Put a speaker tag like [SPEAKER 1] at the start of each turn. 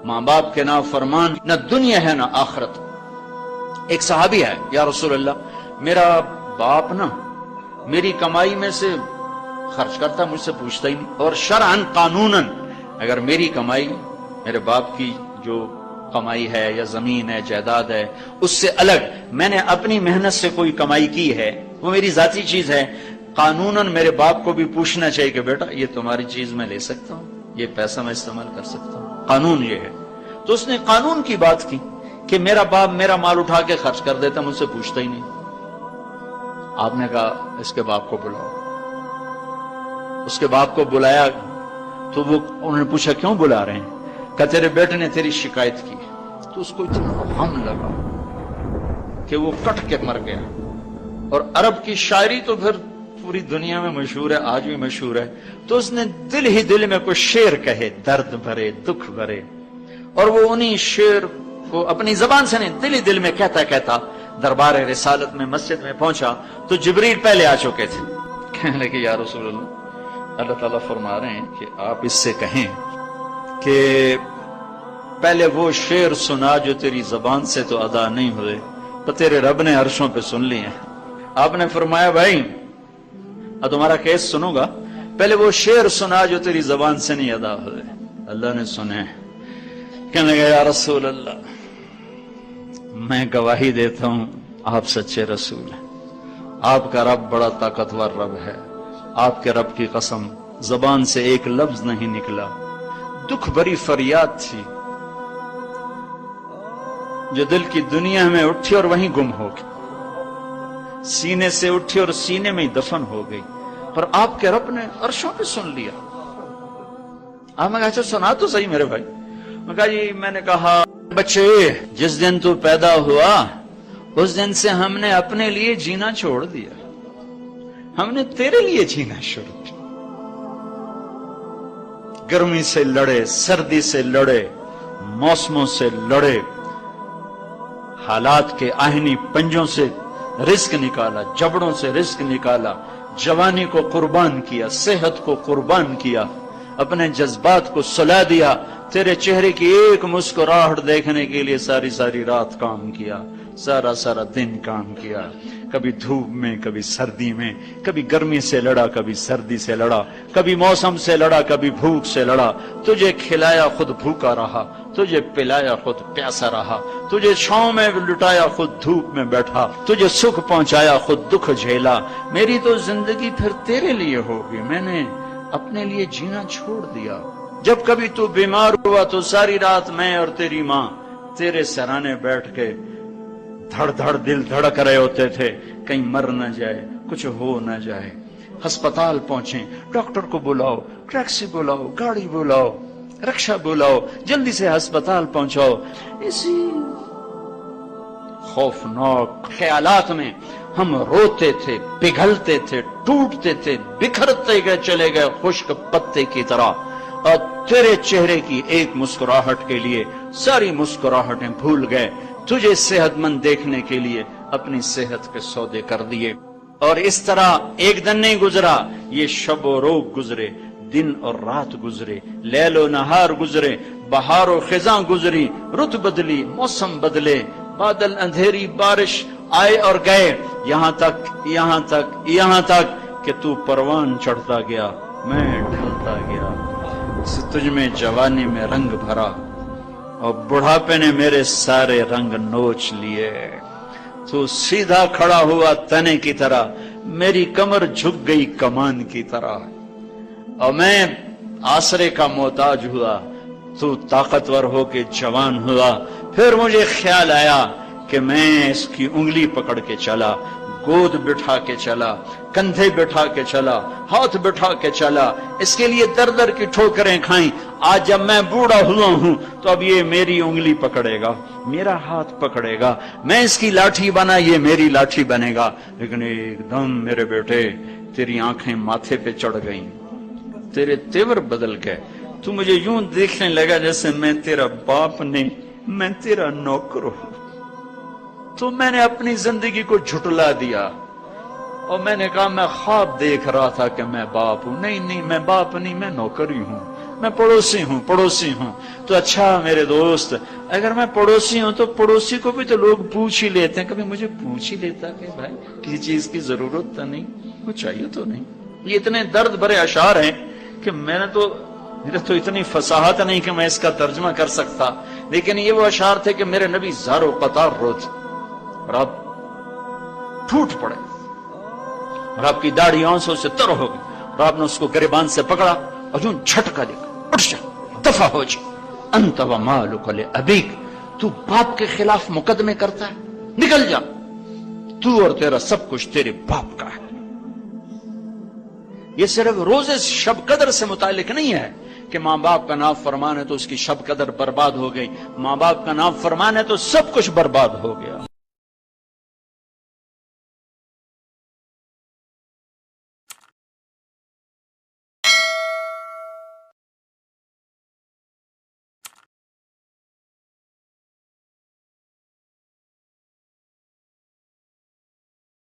[SPEAKER 1] ماں باپ کے نافرمان نہ دنیا ہے نہ آخرت۔ ایک صحابی ہے، یا رسول اللہ میرا باپ نا میری کمائی میں سے خرچ کرتا، مجھ سے پوچھتا ہی نہیں، اور شرعاً قانوناً اگر میری کمائی میرے باپ کی جو کمائی ہے یا زمین ہے جائیداد ہے اس سے الگ میں نے اپنی محنت سے کوئی کمائی کی ہے، وہ میری ذاتی چیز ہے، قانوناً میرے باپ کو بھی پوچھنا چاہیے کہ بیٹا یہ تمہاری چیز میں لے سکتا ہوں، یہ پیسہ میں استعمال کر سکتا ہوں، قانون یہ ہے۔ تو اس نے قانون کی بات کی کہ میرا باپ میرا مال اٹھا کے خرچ کر دیتا، مجھ سے پوچھتا ہی نہیں۔ آپ نے کہا اس کے باپ کو بلاؤ۔ اس کے باپ کو بلایا تو وہ انہوں نے پوچھا کیوں بلا رہے ہیں؟ کہ تیرے بیٹے نے تیری شکایت کی۔ تو اس کو اتنا غم لگا کہ وہ کٹ کے مر گیا۔ اور عرب کی شاعری تو پھر پوری دنیا میں مشہور ہے، آج بھی مشہور ہے۔ تو اس نے دل ہی دل میں کوئی شعر کہے، درد بھرے دکھ بھرے، اور وہ انہی شعر کو اپنی زبان سے نہیں دل ہی دل میں کہتا کہتا دربار رسالت میں مسجد میں پہنچا تو جبریل پہلے آ چکے تھے۔ کہنے لگے یا رسول اللہ تعالیٰ فرما رہے ہیں کہ آپ اس سے کہیں کہ پہلے وہ شعر سنا جو تیری زبان سے تو ادا نہیں ہوئے، تو تیرے رب نے عرشوں پہ سن لیے۔ آپ نے فرمایا بھائی اب تمہارا کیس سنوں گا، پہلے وہ شعر سنا جو تیری زبان سے نہیں ادا ہوئے۔ اللہ نے سنے۔ کہنے لگا یا رسول اللہ میں گواہی دیتا ہوں آپ سچے رسول ہیں، آپ کا رب بڑا طاقتور رب ہے، آپ کے رب کی قسم زبان سے ایک لفظ نہیں نکلا، دکھ بھری فریاد تھی جو دل کی دنیا میں اٹھی اور وہیں گم ہو گئی، سینے سے اٹھی اور سینے میں ہی دفن ہو گئی، پر آپ کے رب نے عرشوں پہ سن لیا۔ آپ نے کہا اچھا سنا تو صحیح میرے بھائی۔ میں کہا جی میں نے کہا بچے جس دن تو پیدا ہوا اس دن سے ہم نے اپنے لیے جینا چھوڑ دیا، ہم نے تیرے لیے جینا شروع کیا۔ گرمی سے لڑے، سردی سے لڑے، موسموں سے لڑے، حالات کے آہنی پنجوں سے رزق نکالا، جبڑوں سے رزق نکالا، جوانی کو قربان کیا، صحت کو قربان کیا، اپنے جذبات کو سلا دیا، تیرے چہرے کی ایک مسکراہٹ دیکھنے کے لیے ساری ساری رات کام کیا، سارا سارا دن کام کیا، کبھی دھوپ میں کبھی سردی میں، کبھی گرمی سے لڑا کبھی سردی سے لڑا، کبھی موسم سے لڑا کبھی بھوک سے لڑا، تجھے کھلایا خود بھوکا رہا، تجھے پلایا خود پیاسا رہا، تجھے چھاؤں میں لٹایا خود دھوپ میں بیٹھا، تجھے سکھ پہنچایا خود دکھ جھیلا، میری تو زندگی پھر تیرے لیے ہوگی، میں نے اپنے لیے جینا چھوڑ دیا۔ جب کبھی تو بیمار ہوا تو ساری رات میں اور تیری ماں تیرے سرانے بیٹھ کے دھڑ دھڑ دل دھڑک رہے ہوتے تھے، کہیں مر نہ جائے، کچھ ہو نہ جائے۔ ہسپتال پہنچیں، ڈاکٹر کو بلاؤ، ٹیکسی بلاؤ، گاڑی بلاؤ، رکشہ بلاؤ، جلدی سے ہسپتال پہنچاؤ۔ اسی خوفناک خیالات میں ہم روتے تھے، پگھلتے تھے، ٹوٹتے تھے، بکھرتے گئے چلے گئے خشک پتے کی طرح، اور تیرے چہرے کی ایک مسکراہٹ کے لیے ساری مسکراہٹیں بھول گئے، تجھے صحت مند دیکھنے کے لیے اپنی صحت کے سودے کر دیے۔ اور اس طرح ایک دن نہیں گزرا، یہ شب و روز گزرے، دن اور رات گزرے، لیل و نہار گزرے، بہار و خزاں گزری، رت بدلی، موسم بدلے، بادل اندھیری بارش آئے اور گئے، یہاں تک کہ تو پروان چڑھتا گیا، میں ڈھلتا گیا، تجھ میں جوانی میں رنگ بھرا اور بڑھاپے نے میرے سارے رنگ نوچ لیے، تو سیدھا کھڑا ہوا تنے کی طرح، میری کمر جھک گئی کمان کی طرح، اور میں آسرے کا محتاج ہوا، تو طاقتور ہو کے جوان ہوا۔ پھر مجھے خیال آیا کہ میں اس کی انگلی پکڑ کے چلا، گود بٹھا کے چلا، کندھے بٹھا کے چلا، ہاتھ بٹھا کے چلا، اس کے لیے در در کی ٹھوکریں کھائیں۔ آج جب میں بوڑھا ہوا ہوں تو اب یہ میری انگلی پکڑے گا، میرا ہاتھ پکڑے گا، میں اس کی لاٹھی بنا، یہ میری لاٹھی بنے گا۔ لیکن ایک دم میرے بیٹے تیری آنکھیں ماتھے پہ چڑھ گئیں، تیرے تیور بدل گئے، تو مجھے یوں دیکھنے لگا جیسے میں تیرا باپ نہیں، میں تیرا نوکر ہوں۔ تو میں نے اپنی زندگی کو جھٹلا دیا اور میں نے کہا میں خواب دیکھ رہا تھا کہ میں باپ ہوں، نہیں میں باپ نہیں، میں نوکر ہی ہوں، میں پڑوسی ہوں تو اچھا میرے دوست، اگر میں پڑوسی ہوں تو پڑوسی کو بھی تو لوگ پوچھ ہی لیتے ہیں، کبھی مجھے پوچھ ہی لیتا کہ بھائی کسی چیز کی ضرورت تو نہیں، کچھ چاہیے تو نہیں۔ یہ اتنے درد بھرے اشعار ہیں کہ میرے تو اتنی فصاحت نہیں کہ میں اس کا ترجمہ کر سکتا، لیکن یہ وہ اشعار تھے کہ میرے نبی زار و قطار روتے اور آپ ٹوٹ پڑے اور آپ کی داڑھی آنسوں سے تر ہو گئی اور آپ نے اس کو گریبان سے پکڑا اور یوں جھٹکا دے کر اٹھ جا، دفع ہو جا، انت و مالک لابیک، تو باپ کے خلاف مقدمے کرتا ہے، نکل جا، تو اور تیرا سب کچھ تیرے باپ کا ہے۔ یہ صرف روز شب قدر سے متعلق نہیں ہے کہ ماں باپ کا نافرمان ہے تو اس کی شب قدر برباد ہو گئی، ماں باپ کا نافرمان ہے تو سب کچھ برباد ہو گیا۔